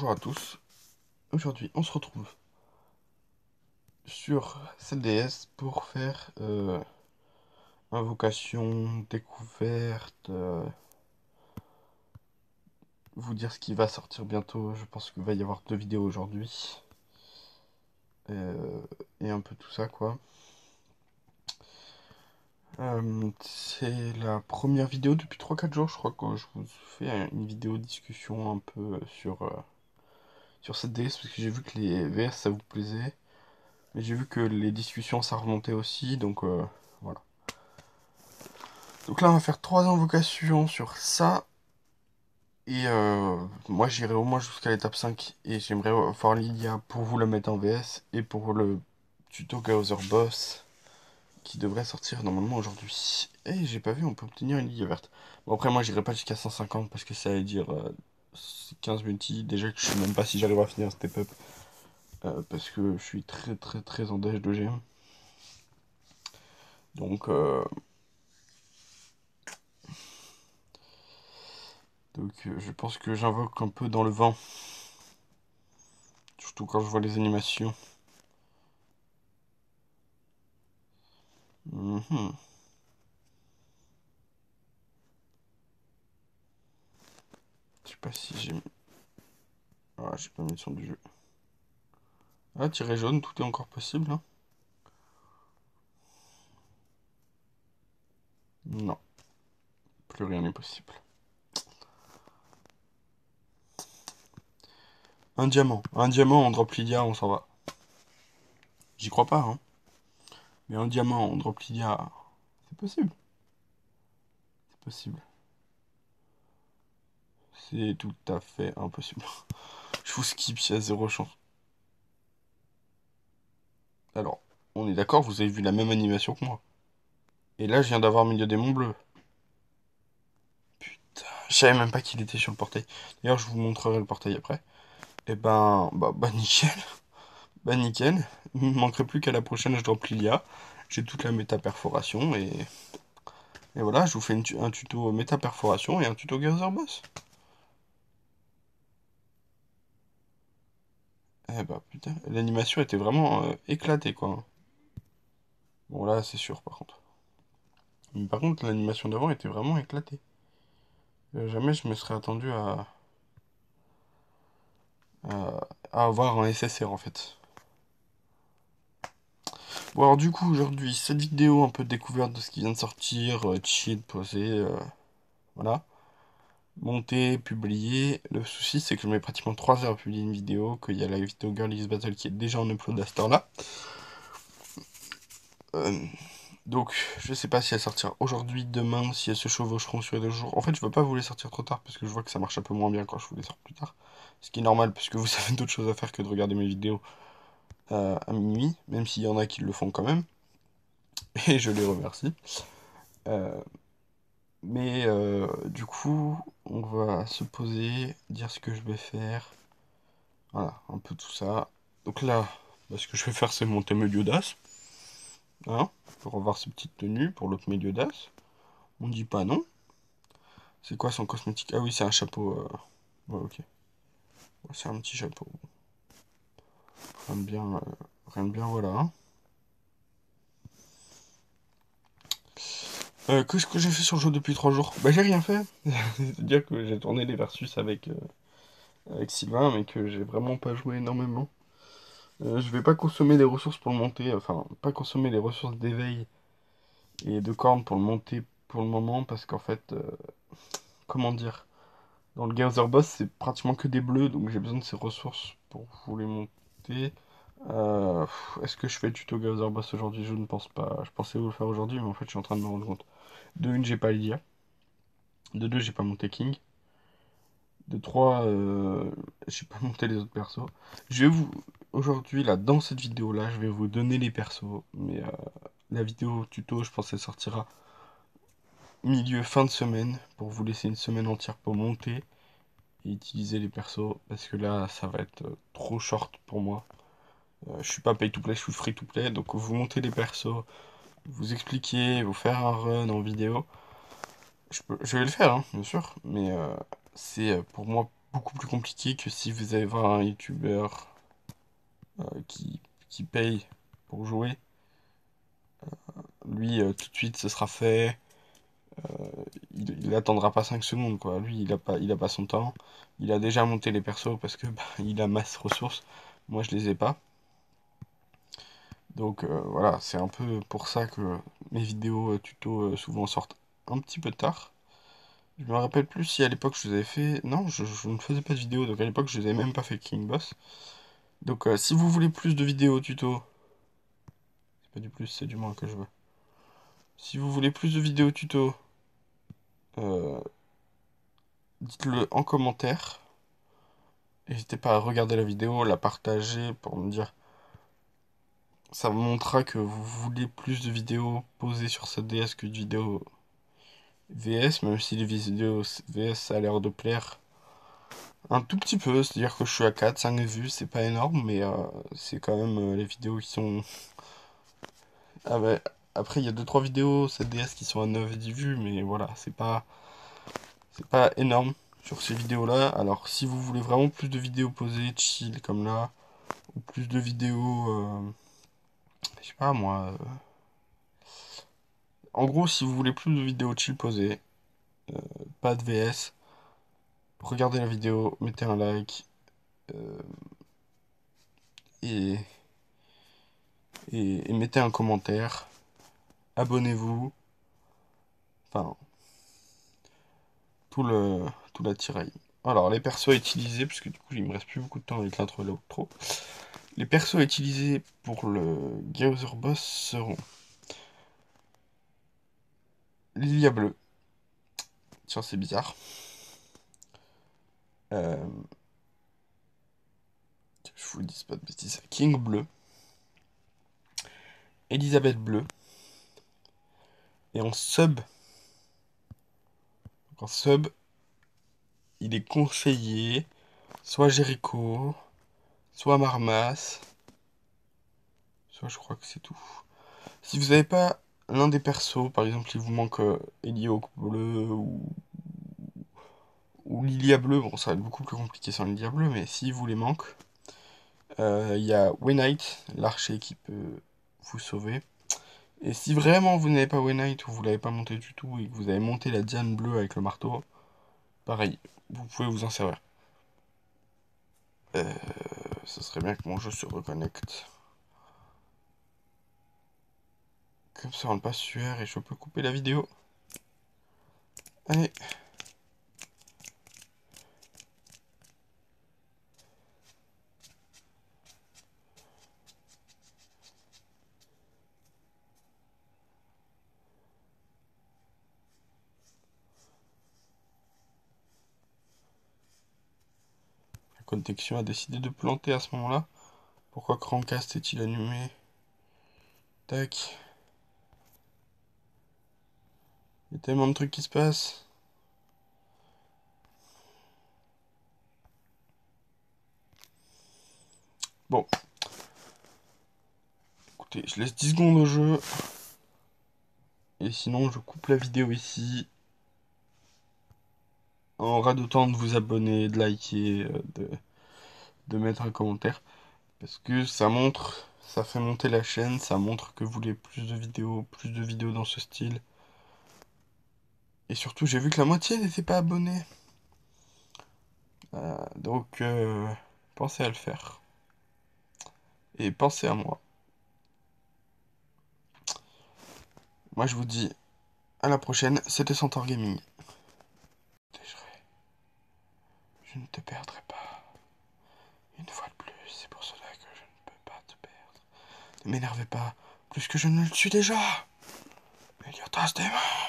Bonjour à tous. Aujourd'hui, on se retrouve sur CDS pour faire invocation, découverte, vous dire ce qui va sortir bientôt. Je pense qu'il va y avoir 2 vidéos aujourd'hui. Et un peu tout ça, quoi. C'est la première vidéo depuis 3 4 jours, je crois que je vous fais une vidéo discussion un peu sur cette DS, parce que j'ai vu que les VS ça vous plaisait. Mais j'ai vu que les discussions ça remontait aussi, donc voilà. Donc là on va faire 3 invocations sur ça. Et moi j'irai au moins jusqu'à l'étape 5. Et j'aimerais voir Lilia pour vous la mettre en VS. Et pour le tuto Gaother Boss qui devrait sortir normalement aujourd'hui. Et j'ai pas vu, on peut obtenir une Lilia verte. Bon après moi j'irai pas jusqu'à 150 parce que ça veut dire 15 multi. Déjà que je sais même pas si j'arrive à finir un step up. Parce que je suis très très très en dash de GM. Donc je pense que j'invoque un peu dans le vent. Surtout quand je vois les animations. Mhm. Je sais pas si j'ai... Ah, j'ai pas mis le son du jeu. Ah, tirer jaune, tout est encore possible, hein. Non, plus rien n'est possible. Un diamant, on drop Lydia, on s'en va. J'y crois pas, hein. Mais un diamant, on drop Lydia, c'est possible. C'est possible. C'est tout à fait impossible. Je vous skip, il y a zéro chance. Alors, on est d'accord, vous avez vu la même animation que moi. Et là, je viens d'avoir milieu démon bleu. Putain, je savais même pas qu'il était sur le portail. D'ailleurs, je vous montrerai le portail après. Et bah nickel. Bah nickel. Il me manquerait plus qu'à la prochaine, je drop Lilia. J'ai toute la méta perforation et voilà, je vous fais un tuto méta perforation et un tuto Gather Boss. Eh bah putain, l'animation était vraiment éclatée quoi. Bon là, c'est sûr par contre. Mais par contre, l'animation d'avant était vraiment éclatée. Jamais je me serais attendu à avoir un SSR en fait. Bon alors du coup aujourd'hui, cette vidéo un peu de découverte de ce qui vient de sortir, cheat, posé, voilà. Monter, publier. Le souci c'est que je mets pratiquement 3 heures à publier une vidéo, qu'il y a la vidéo Girl X Battle qui est déjà en upload à cette heure-là. Euh, donc je sais pas si elle sortira aujourd'hui, demain, si elles se chevaucheront sur les 2 jours. En fait je veux pas vous les sortir trop tard parce que je vois que ça marche un peu moins bien quand je vous les sors plus tard. Ce qui est normal parce que vous avez d'autres choses à faire que de regarder mes vidéos à minuit, même s'il y en a qui le font quand même. Et je les remercie. Euh, mais du coup, on va se poser, dire ce que je vais faire. Voilà, un peu tout ça. Donc là, ce que je vais faire, c'est monter Meliodas. Hein, pour revoir ses petites tenues pour l'autre Meliodas. On dit pas non. C'est quoi son cosmétique? Ah oui, c'est un chapeau. Ouais, ok. Ouais, c'est un petit chapeau. Rien de bien, voilà. Hein. Qu'est-ce que j'ai fait sur le jeu depuis 3 jours? Bah j'ai rien fait. C'est-à-dire que j'ai tourné les versus avec Sylvain, mais que j'ai vraiment pas joué énormément. Je vais pas consommer les ressources pour le monter, enfin, pas consommer les ressources d'éveil et de cornes pour le monter pour le moment, parce qu'en fait, comment dire, dans le Gather Boss, c'est pratiquement que des bleus, donc j'ai besoin de ces ressources pour vous les monter. Est-ce que je fais le tuto Gather Boss aujourd'hui? Je ne pense pas. Je pensais vous le faire aujourd'hui, mais en fait, je suis en train de me rendre compte. De une, j'ai pas Lydia. De deux, j'ai pas monté King. De trois, j'ai pas monté les autres persos. Je vais vous... Aujourd'hui, là, dans cette vidéo-là, je vais vous donner les persos, mais la vidéo tuto, je pense qu'elle sortira milieu fin de semaine pour vous laisser une semaine entière pour monter et utiliser les persos parce que là ça va être trop short pour moi. Je suis pas pay to play, je suis free to play donc vous montez les persos, vous expliquer, vous faire un run en vidéo. Je vais le faire, hein, bien sûr, mais c'est pour moi beaucoup plus compliqué que si vous allez voir un youtubeur qui paye pour jouer. Lui, tout de suite, ce sera fait. Il attendra pas 5 secondes, quoi. Lui, il a pas son temps. Il a déjà monté les persos parce que bah, il a masse ressources. Moi, je les ai pas. Donc voilà, c'est un peu pour ça que mes vidéos tuto souvent sortent un petit peu tard. Je me rappelle plus si à l'époque je vous avais fait... Non, je ne faisais pas de vidéos, donc à l'époque je les avais même pas fait King Boss. Donc si vous voulez plus de vidéos tuto... C'est pas du plus, c'est du moins que je veux. Si vous voulez plus de vidéos tuto, euh, dites-le en commentaire. N'hésitez pas à regarder la vidéo, la partager pour me dire... Ça me montrera que vous voulez plus de vidéos posées sur cette DS que de vidéos VS, même si les vidéos VS ça a l'air de plaire un tout petit peu, c'est-à-dire que je suis à 4-5 vues, c'est pas énorme, mais c'est quand même les vidéos qui sont... Ah ouais, après il y a deux trois vidéos cette DS qui sont à 9 et 10 vues, mais voilà, c'est pas énorme sur ces vidéos-là. Alors si vous voulez vraiment plus de vidéos posées, chill comme là, ou plus de vidéos, je sais pas moi... En gros, si vous voulez plus de vidéos chill posées, pas de VS, regardez la vidéo, mettez un like, euh, et, et mettez un commentaire, abonnez-vous, enfin, tout le, tout l'attirail. Alors, les persos à utiliser, parce que du coup, il me reste plus beaucoup de temps avec l'intro et l'outro. Les persos à utiliser pour le Gaozer Boss seront Lilia Bleu. Tiens, c'est bizarre. Euh, je vous dis pas de bêtises. King Bleu. Elisabeth Bleu. Et en sub, il est conseillé soit Jericho, soit Marmas, soit je crois que c'est tout. Si vous n'avez pas l'un des persos, par exemple, il vous manque Elioque Bleu ou Lilia Bleu, bon, ça va être beaucoup plus compliqué sans Lilia Bleu, mais s'il vous les manque, il y a Waynite, l'archer qui peut vous sauver. Et si vraiment vous n'avez pas Waynite ou vous l'avez pas monté du tout et que vous avez monté la Diane bleue avec le marteau, pareil, vous pouvez vous en servir. Ça serait bien que mon jeu se reconnecte. Comme ça on ne passe sueur et je peux couper la vidéo. Allez. La connexion a décidé de planter à ce moment-là. Pourquoi Chromecast est-il allumé? Tac. Il y a tellement de trucs qui se passent. Bon. Écoutez, je laisse 10 secondes au jeu. Et sinon, je coupe la vidéo ici. On aura le temps de vous abonner, de liker, de mettre un commentaire. Parce que ça montre, ça fait monter la chaîne, ça montre que vous voulez plus de vidéos dans ce style. Et surtout, j'ai vu que la moitié n'était pas abonnée. Donc, pensez à le faire. Et pensez à moi. Moi, je vous dis à la prochaine. C'était Centaure Gaming. Je ne te perdrai pas. Une fois de plus, c'est pour cela que je ne peux pas te perdre. Ne m'énervez pas, plus que je ne le suis déjà. Meliodas des mains.